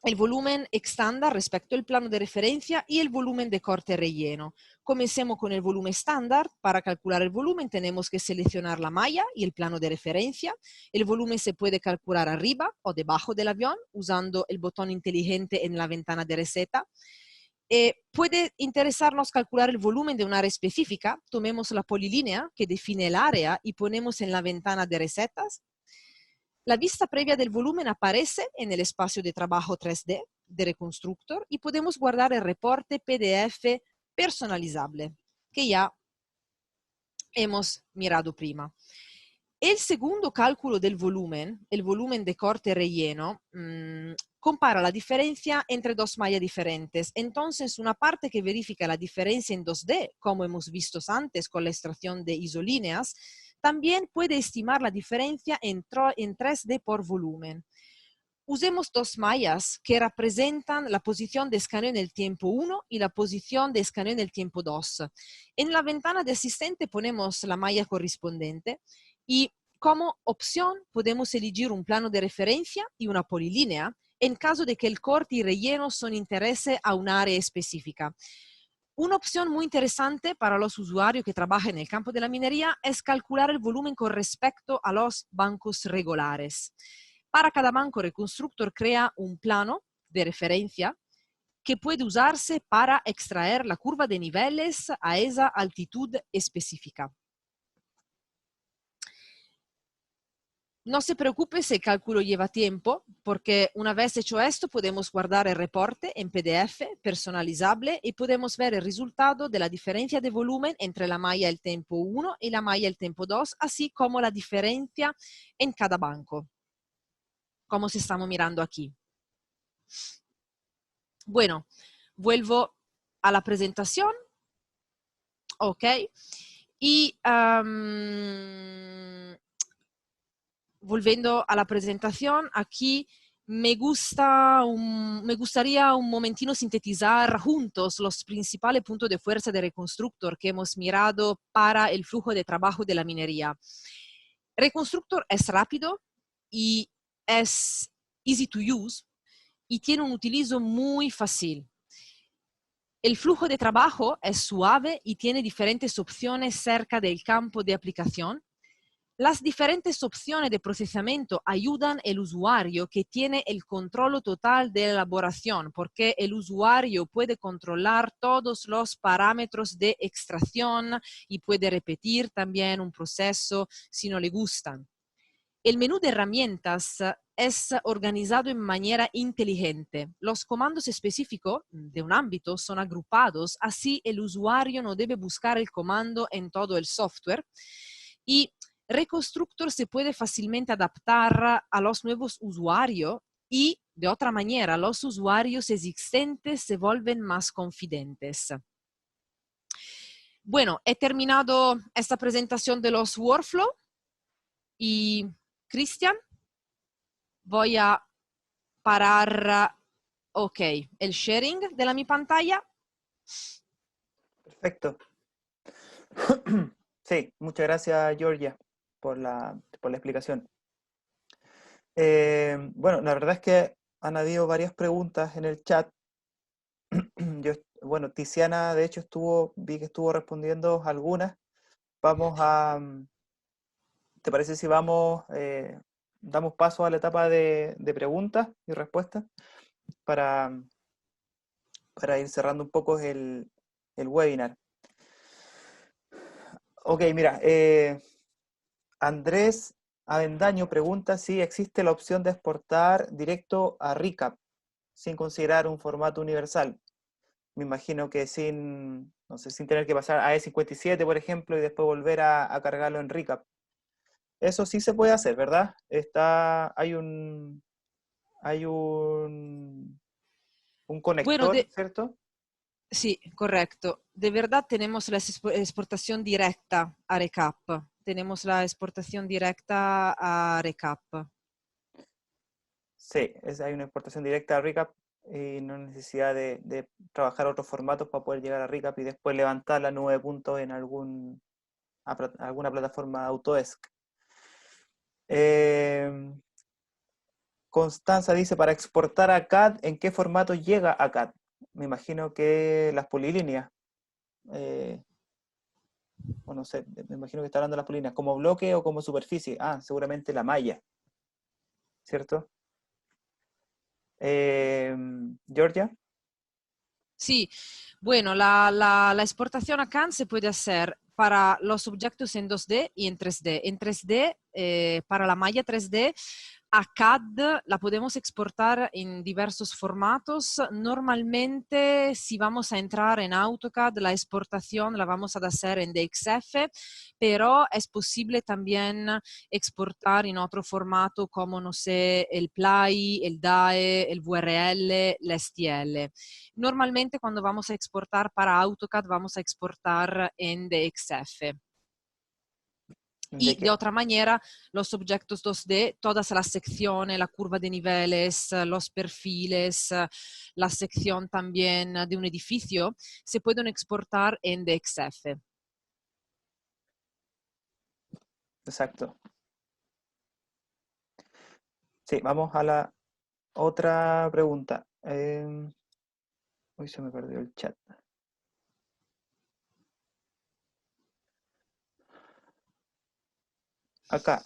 el volumen estándar respecto al plano de referencia y el volumen de corte relleno. Comencemos con el volumen estándar. Para calcular el volumen tenemos que seleccionar la malla y el plano de referencia. El volumen se puede calcular arriba o debajo del avión usando el botón inteligente en la ventana de receta. Puede interesarnos calcular el volumen de un área específica. Tomemos la polilínea que define el área y ponemos en la ventana de recetas. La vista previa del volumen aparece en el espacio de trabajo 3D de Reconstructor y podemos guardar el reporte PDF personalizable que ya hemos mirado prima. El segundo cálculo del volumen, el volumen de corte relleno, compara la diferencia entre 2 mallas diferentes. Entonces, una parte que verifica la diferencia en 2D, como hemos visto antes con la extracción de isolíneas, también puede estimar la diferencia en 3D por volumen. Usemos 2 mallas que representan la posición de escaneo en el tiempo 1 y la posición de escaneo en el tiempo 2. En la ventana de asistente ponemos la malla correspondiente y como opción podemos elegir un plano de referencia y una polilínea en caso de que el corte y relleno son interés a un área específica. Una opción muy interesante para los usuarios que trabajan en el campo de la minería es calcular el volumen con respecto a los bancos regulares. Para cada banco, Reconstructor crea un plano de referencia que puede usarse para extraer la curva de niveles a esa altitud específica. No se preocupe si el cálculo lleva tiempo, porque una vez hecho esto podemos guardar el reporte en PDF personalizable y podemos ver el resultado de la diferencia de volumen entre la malla del tiempo 1 y la malla del tiempo 2, así como la diferencia en cada banco, como se estamos mirando aquí. Bueno, vuelvo a la presentación. Ok. Y volviendo a la presentación, aquí me gustaría un momentino sintetizar juntos los principales puntos de fuerza de Reconstructor que hemos mirado para el flujo de trabajo de la minería. Reconstructor es rápido y es easy to use y tiene un utilizo muy fácil. El flujo de trabajo es suave y tiene diferentes opciones cerca del campo de aplicación. Las diferentes opciones de procesamiento ayudan al usuario que tiene el control total de la elaboración, porque el usuario puede controlar todos los parámetros de extracción y puede repetir también un proceso si no le gustan. El menú de herramientas es organizado en manera inteligente. Los comandos específicos de un ámbito son agrupados, así el usuario no debe buscar el comando en todo el software. Y Reconstructor se puede fácilmente adaptar a los nuevos usuarios y, de otra manera, los usuarios existentes se vuelven más confidentes. Bueno, he terminado esta presentación de los workflows y, Cristian, voy a parar, ok, el sharing de mi pantalla. Perfecto. Sí, muchas gracias, Georgia, por la explicación. Bueno, la verdad es que han habido varias preguntas en el chat. Bueno, Tiziana, de hecho, vi que estuvo respondiendo algunas. Vamos a, ¿te parece si damos paso a la etapa de preguntas y respuestas para ir cerrando un poco el webinar? Ok, mira, Andrés Avendaño pregunta si existe la opción de exportar directo a ReCap sin considerar un formato universal. Me imagino que sin tener que pasar a E57, por ejemplo, y después volver a cargarlo en ReCap. eso sí se puede hacer, ¿verdad? Hay un Bueno, conector, ¿cierto? sí, correcto. De verdad tenemos la exportación directa a Recap. Tenemos la exportación directa a Recap. Sí, hay una exportación directa a Recap y no hay necesidad de trabajar otros formatos para poder llegar a Recap y después levantar la nube de puntos en alguna plataforma Autodesk. Eh, Constanza dice, para exportar a CAD, ¿en qué formato llega a CAD? Me imagino que las polilíneas, eh, o no sé, me imagino que está hablando de las polilíneas, como bloque o como superficie. Ah, seguramente la malla, ¿cierto? Georgia. Sí, bueno, la exportación a CAD se puede hacer para los objetos en 2D y en 3D. En 3D, para la malla 3D, a CAD la podemos exportar en diversos formatos. Normalmente, si vamos a entrar en AutoCAD, la exportación la vamos a hacer en DXF, pero es posible también exportar en otro formato como, no sé, el PLAI, el DAE, el VRL, el STL. Normalmente cuando vamos a exportar para AutoCAD vamos a exportar en DXF. ¿De Y de qué? otra manera, los objetos 2D, todas las secciones, la curva de niveles, los perfiles, la sección también de un edificio, se pueden exportar en DXF. Exacto. Sí, vamos a la otra pregunta. Hoy se me perdió el chat. Acá.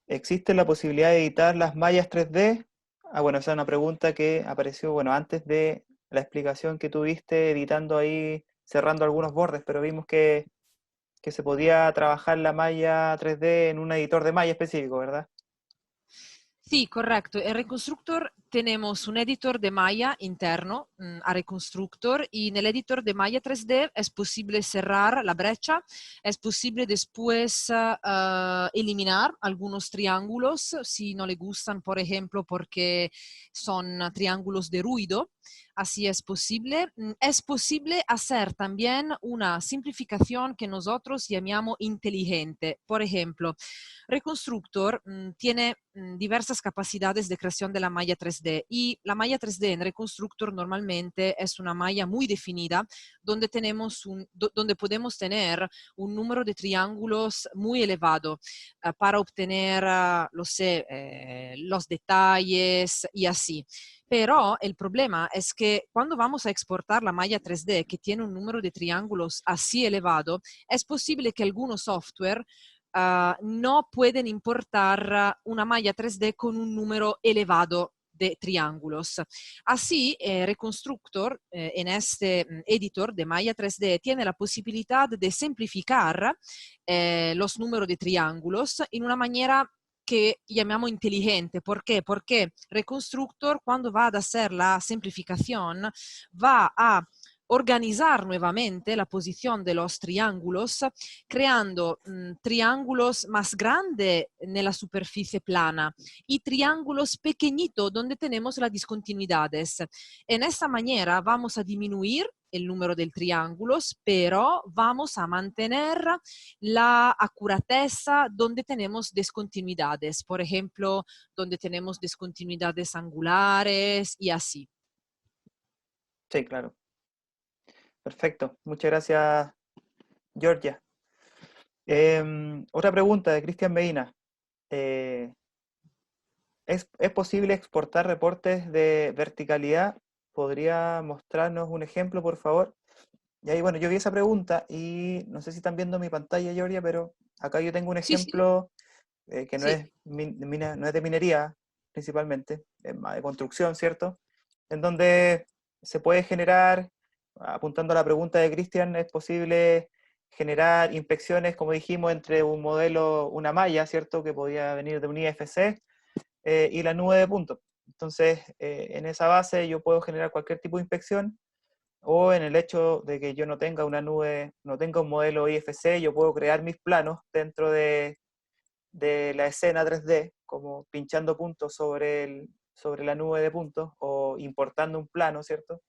¿Existe la posibilidad de editar las mallas 3D? Ah, bueno, esa es una pregunta que apareció, bueno, antes de la explicación que tuviste, editando ahí, cerrando algunos bordes, pero vimos que se podía trabajar la malla 3D en un editor de malla específico, ¿verdad? Sí, correcto. En Reconstructor tenemos un editor de malla interno a Reconstructor y en el editor de malla 3D es posible cerrar la brecha, es posible después eliminar algunos triángulos si no le gustan, por ejemplo, porque son triángulos de ruido. Así es posible. Es posible hacer también una simplificación que nosotros llamamos inteligente. Por ejemplo, Reconstructor tiene diversas capacidades de creación de la malla 3D y la malla 3D en Reconstructor normalmente es una malla muy definida donde, donde podemos tener un número de triángulos muy elevado para obtener, lo sé, los detalles y así. Pero el problema es que cuando vamos a exportar la malla 3D que tiene un número de triángulos así elevado, es posible que algunos software no pueden importar una malla 3D con un número elevado de triángulos. Así, Reconstructor en este editor de malla 3D tiene la posibilidad de simplificar los números de triángulos en una manera que llamamos inteligente. ¿Por qué? Porque Reconstructor, cuando va a hacer la simplificación, va a organizar nuevamente la posición de los triángulos, creando triángulos más grandes en la superficie plana y triángulos pequeñitos donde tenemos las discontinuidades. En esta manera vamos a disminuir el número de triángulos, pero vamos a mantener la acurateza donde tenemos discontinuidades, por ejemplo, donde tenemos discontinuidades angulares y así. Sí, claro. Perfecto. Muchas gracias, Georgia. Otra pregunta de Cristian Medina. Eh, ¿Es posible exportar reportes de verticalidad? ¿Podría mostrarnos un ejemplo, por favor? Y ahí, bueno, yo vi esa pregunta y no sé si están viendo mi pantalla, Georgia, pero acá yo tengo un Sí, sí, ejemplo que no sí. es, no es de minería principalmente, es más de construcción, ¿cierto? En donde se puede generar, apuntando a la pregunta de Cristian, es posible generar inspecciones, como dijimos, entre un modelo, una malla, ¿cierto? Que podía venir de un IFC y la nube de puntos. Entonces, en esa base yo puedo generar cualquier tipo de inspección o en el hecho de que yo no tenga una nube, no tenga un modelo IFC, yo puedo crear mis planos dentro de la escena 3D, como pinchando puntos sobre la nube de puntos o importando un plano, ¿cierto?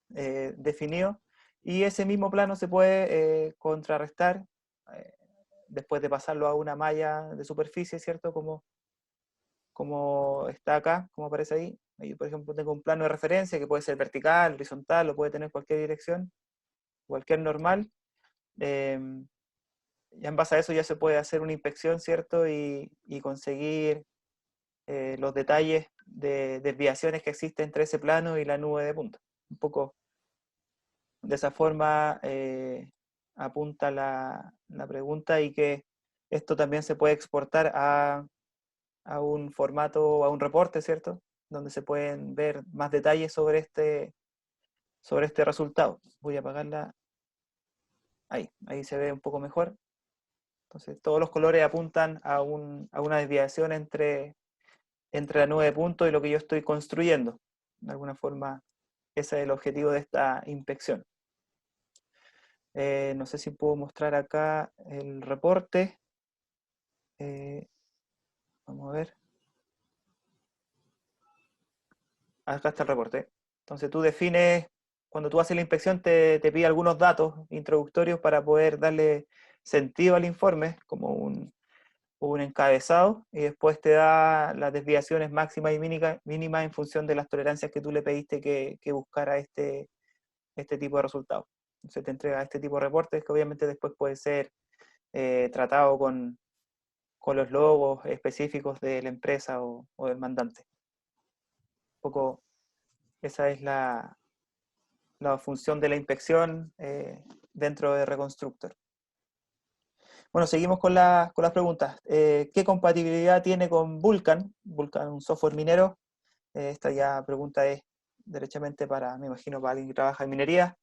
Definido. Y ese mismo plano se puede contrarrestar eh, después de pasarlo a una malla de superficie, ¿cierto? Como está acá, como aparece ahí. Yo, por ejemplo, tengo un plano de referencia que puede ser vertical, horizontal, o puede tener cualquier dirección, cualquier normal. Eh, ya en base a eso ya se puede hacer una inspección, ¿cierto? Y conseguir los detalles de desviaciones que existen entre ese plano y la nube de puntos. Un poco de esa forma apunta la pregunta, y que esto también se puede exportar a un formato, a un reporte, ¿cierto? Donde se pueden ver más detalles sobre este resultado. Voy a apagarla. Ahí se ve un poco mejor. Entonces, todos los colores apuntan a una desviación entre la nube de puntos y lo que yo estoy construyendo. De alguna forma, ese es el objetivo de esta inspección. No sé si puedo mostrar acá el reporte. Vamos a ver. Acá está el reporte. Entonces tú defines, cuando tú haces la inspección, te pide algunos datos introductorios para poder darle sentido al informe, como un encabezado, y después te da las desviaciones máximas y mínimas en función de las tolerancias que tú le pediste que buscara este tipo de resultados. Entonces te entrega este tipo de reportes que obviamente después puede ser tratado con los logos específicos de la empresa o del mandante. Un poco esa es la función de la inspección dentro de Reconstructor. Bueno, seguimos con las preguntas. ¿Qué compatibilidad tiene con Vulkan? Vulkan, un software minero. Esta ya pregunta es derechamente para, me imagino, para alguien que trabaja en minería.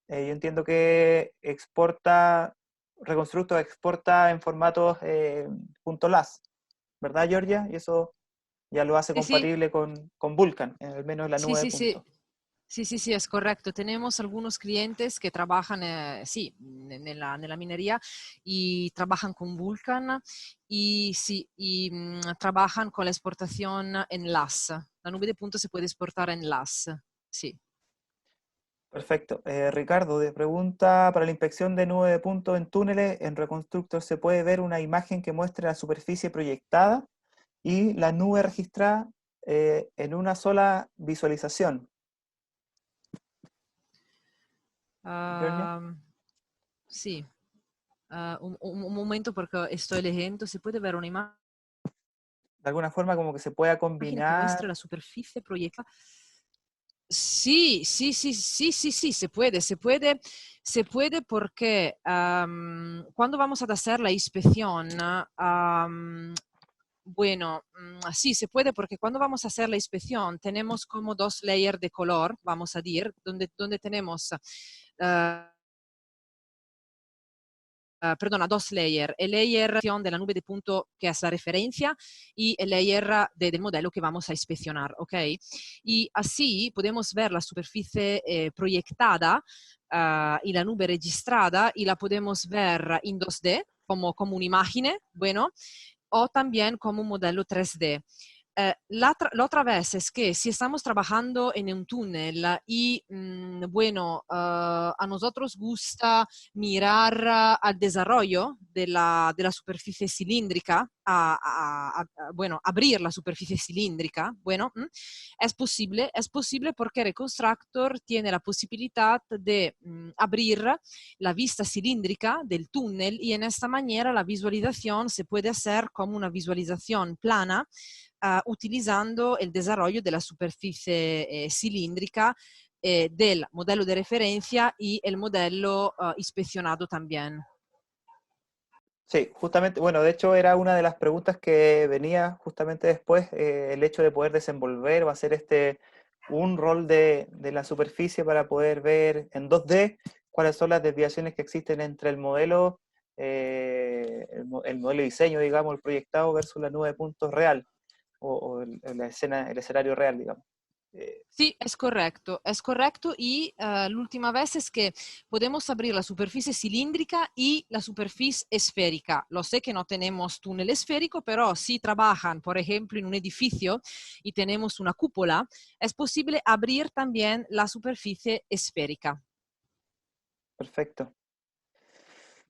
Yo entiendo que Reconstructor exporta en formatos .las, ¿verdad, Georgia? Y eso ya lo hace Sí, sí, compatible con Vulkan, al menos en la sí, nube de sí, sí. puntos. Sí, sí, sí, es correcto. Tenemos algunos clientes que trabajan, sí, en la minería y trabajan con Vulkan y sí, y trabajan con la exportación en LAS. La nube de puntos se puede exportar en LAS, sí. Perfecto. Ricardo, de pregunta, para la inspección de nube de puntos en túneles, en Reconstructor se puede ver una imagen que muestre la superficie proyectada y la nube registrada en una sola visualización. Georgia, Ah, sí, un momento porque estoy leyendo. Se puede ver una imagen de alguna forma como que se pueda que muestre combinar. la superficie proyectada. Sí, sí, sí, sí, sí, sí, se puede porque cuando vamos a hacer la inspección, bueno, sí, se puede porque cuando vamos a hacer la inspección tenemos como dos layers de color, vamos a decir, donde tenemos ah, perdona, dos layers. El layer de la nube de punto que es la referencia y el layer del modelo que vamos a inspeccionar, ¿ok? Y así podemos ver la superficie proyectada y la nube registrada y la podemos ver en 2D como una imagen, bueno, o también como un modelo 3D. La otra vez es que si estamos trabajando en un túnel y, bueno, a nosotros gusta mirar al desarrollo de la superficie cilíndrica, bueno, abrir la superficie cilíndrica, bueno, es posible porque Reconstructor tiene la posibilidad de abrir la vista cilíndrica del túnel y en esta manera la visualización se puede hacer como una visualización plana utilizando el desarrollo de la superficie cilíndrica del modelo de referencia y el modelo inspeccionado también. Sí, justamente, bueno, de hecho era una de las preguntas que venía justamente después, el hecho de poder desenvolver o hacer un rol de la superficie para poder ver en 2D cuáles son las desviaciones que existen entre el modelo, el modelo de diseño, digamos, el proyectado versus la nube de puntos real, o la escena, el escenario real, digamos. Sí, es correcto y la última vez es que podemos abrir la superficie cilíndrica y la superficie esférica. Lo sé que no tenemos túnel esférico, pero si trabajan, por ejemplo, en un edificio y tenemos una cúpula, es posible abrir también la superficie esférica. Perfecto.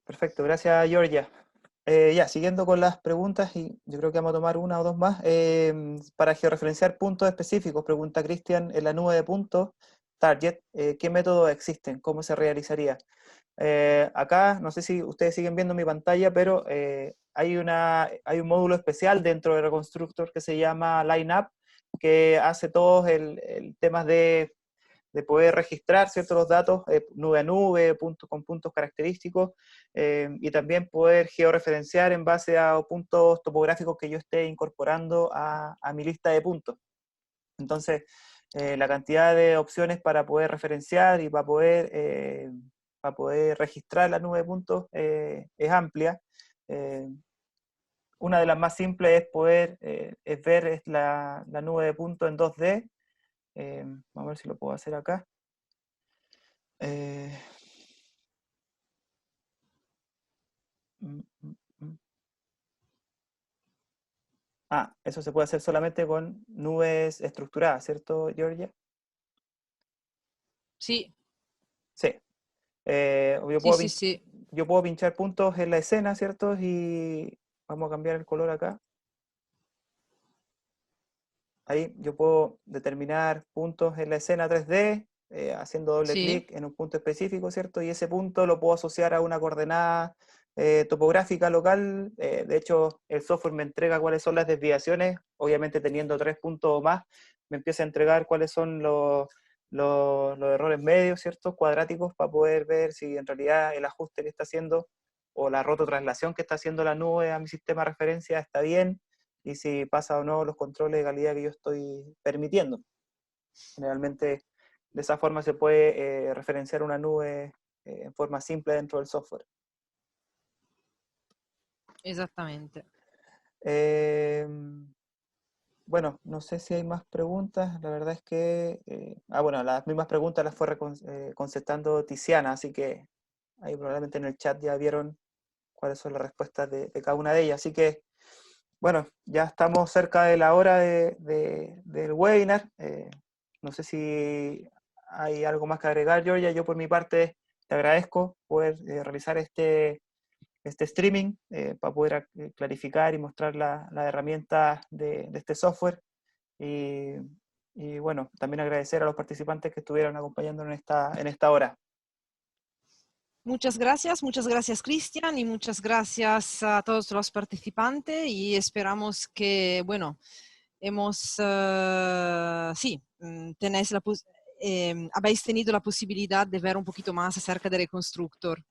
Perfecto, gracias Georgia. Ya, siguiendo con las preguntas, y yo creo que vamos a tomar una o dos más. Para georreferenciar puntos específicos, pregunta Cristian, en la nube de puntos, target, ¿qué métodos existen? ¿Cómo se realizaría? Acá, no sé si ustedes siguen viendo mi pantalla, pero hay un módulo especial dentro de Reconstructor que se llama Lineup, que hace todos el temas de poder registrar ciertos los datos nube a nube, con puntos característicos, y también poder georreferenciar en base a puntos topográficos que yo esté incorporando a mi lista de puntos. Entonces, la cantidad de opciones para poder referenciar y para poder registrar la nube de puntos es amplia. Una de las más simples es poder es ver la nube de puntos en 2D. Vamos a ver si lo puedo hacer acá. Eh, mm, mm, mm. Eso se puede hacer solamente con nubes estructuradas, ¿cierto, Georgia? Sí, Sí. Yo sí, puedo, sí, sí. yo puedo pinchar puntos en la escena, ¿cierto? Y vamos a cambiar el color acá. Ahí yo puedo determinar puntos en la escena 3D, haciendo doble Sí. clic en un punto específico, ¿cierto? Y ese punto lo puedo asociar a una coordenada topográfica local. De hecho, el software me entrega cuáles son las desviaciones, obviamente teniendo 3 puntos o más, me empieza a entregar cuáles son los errores medios, ¿cierto? Cuadráticos, para poder ver si en realidad el ajuste que está haciendo o la rototraslación que está haciendo la nube a mi sistema de referencia está bien, y si pasa o no los controles de calidad que yo estoy permitiendo. Generalmente de esa forma se puede referenciar una nube en forma simple dentro del software. Exactamente. Eh, bueno, no sé si hay más preguntas. La verdad es que, bueno, las mismas preguntas las fue contestando Tiziana, así que ahí probablemente en el chat ya vieron cuáles son las respuestas de cada una de ellas. Así que, bueno, ya estamos cerca de la hora del webinar. No sé si hay algo más que agregar, Georgia. Yo por mi parte te agradezco poder realizar este streaming para poder clarificar y mostrar las herramientas de este software. Y, y, bueno, también agradecer a los participantes que estuvieron acompañándonos en esta hora. Muchas gracias Cristian y muchas gracias a todos los participantes y esperamos que, bueno, sí, habéis tenido la posibilidad de ver un poquito más acerca de Reconstructor.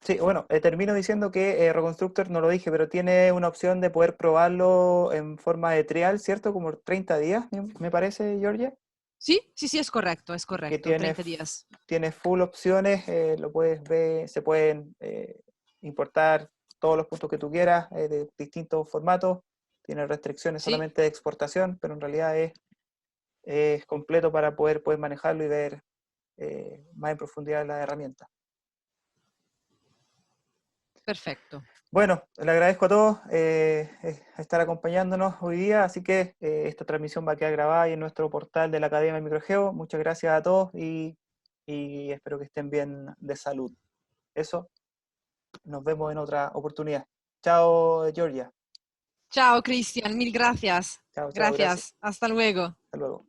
Sí, bueno, termino diciendo que Reconstructor, no lo dije, pero tiene una opción de poder probarlo en forma de trial, ¿cierto? Como 30 días, me parece, Georgia. Sí, sí, sí, es Que correcto, 30 días. tiene full opciones, lo puedes ver, se pueden importar todos los puntos que tú quieras de distintos formatos. Tiene restricciones Sí, solamente de exportación, pero en realidad es completo para poder manejarlo y ver más en profundidad la herramienta. perfecto. Bueno, le agradezco a todos estar acompañándonos hoy día, así que esta transmisión va a quedar grabada ahí en nuestro portal de la Academia de Microgeo. Muchas gracias a todos y espero que estén bien de salud. Eso, nos vemos en otra oportunidad. Chao, Georgia. Chao, Cristian, mil gracias. Chao, chao, gracias. Gracias, hasta luego. Hasta luego.